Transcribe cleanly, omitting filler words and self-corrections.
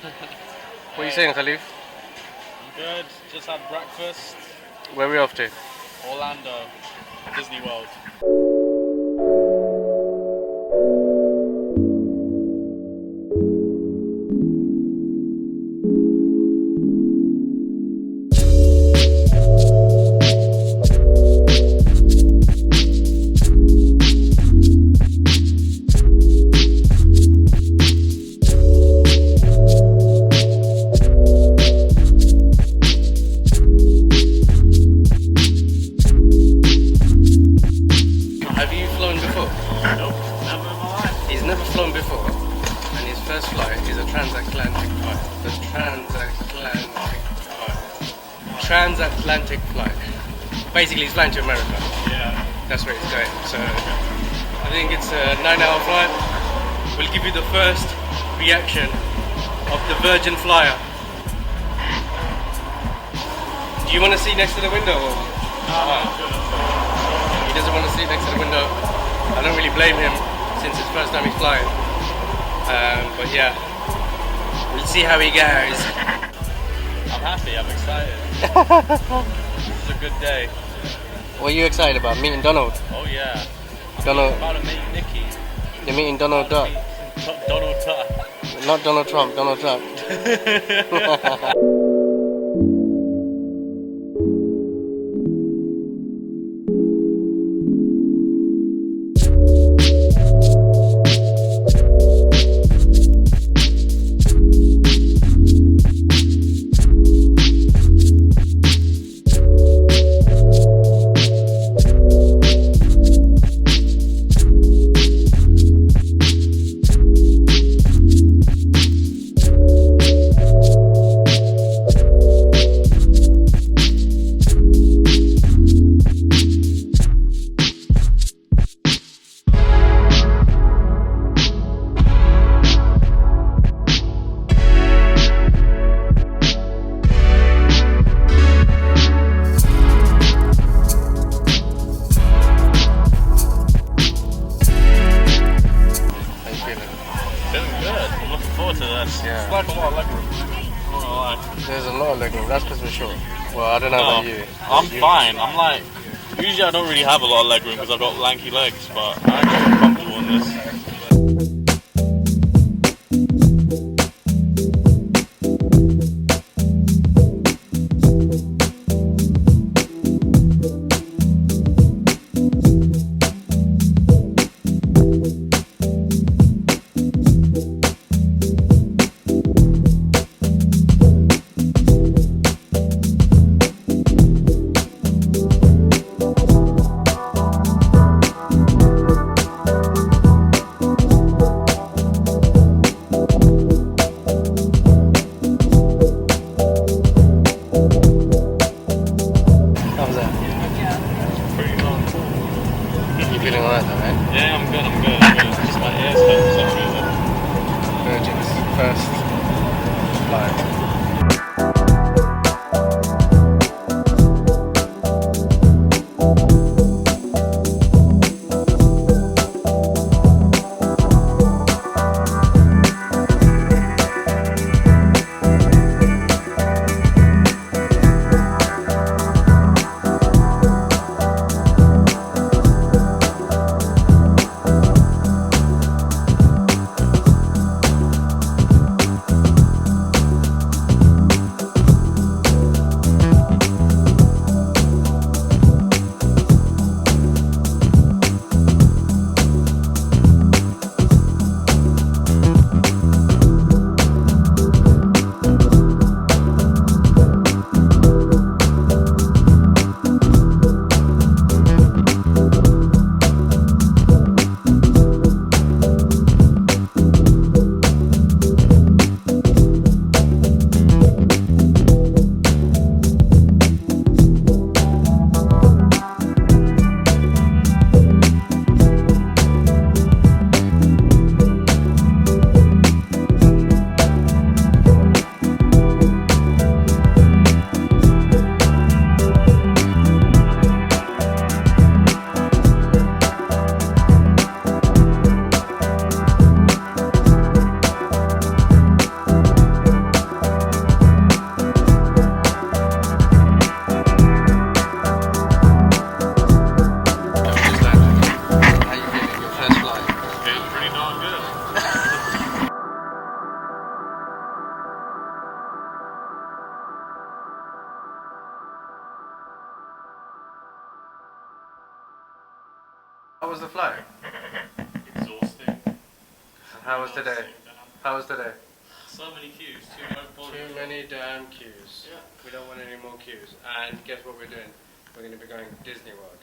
What are you saying, Khalif? I'm good. Just had breakfast. Where are we off to? Orlando, Disney World. Have you flown before? Nope, never in my life. He's never flown before, and his first flight is a transatlantic flight. The transatlantic flight. Basically, he's flying to America. Yeah. That's where he's going. So I think it's a 9-hour flight. We'll give you the first reaction of the Virgin Flyer. Do you want to sit next to the window? Or? He doesn't want to sit next to the window. I don't really blame him since it's the first time he's flying. But yeah, we'll see how he goes. I'm happy, I'm excited. This is a good day. What are you excited about? Meeting Donald? Oh yeah. Donald. I'm about to meet Nikki. You're meeting Donald Duck. Donald Duck. Not Donald Trump, Donald Duck. Feeling good. I'm looking forward to this. Yeah. It's like a lot of legroom. I'm not gonna lie. There's a lot of legroom, that's because we're short. Well, I don't know about you. I'm fine. I'm like, usually I don't really have a lot of legroom because I've got lanky legs, but I actually feel comfortable in this. How was the flight? Exhausting. How was today? How was today? So many queues, Too many damn queues. Yeah. We don't want any more queues. And guess what we're doing? We're going to be going to Disney World.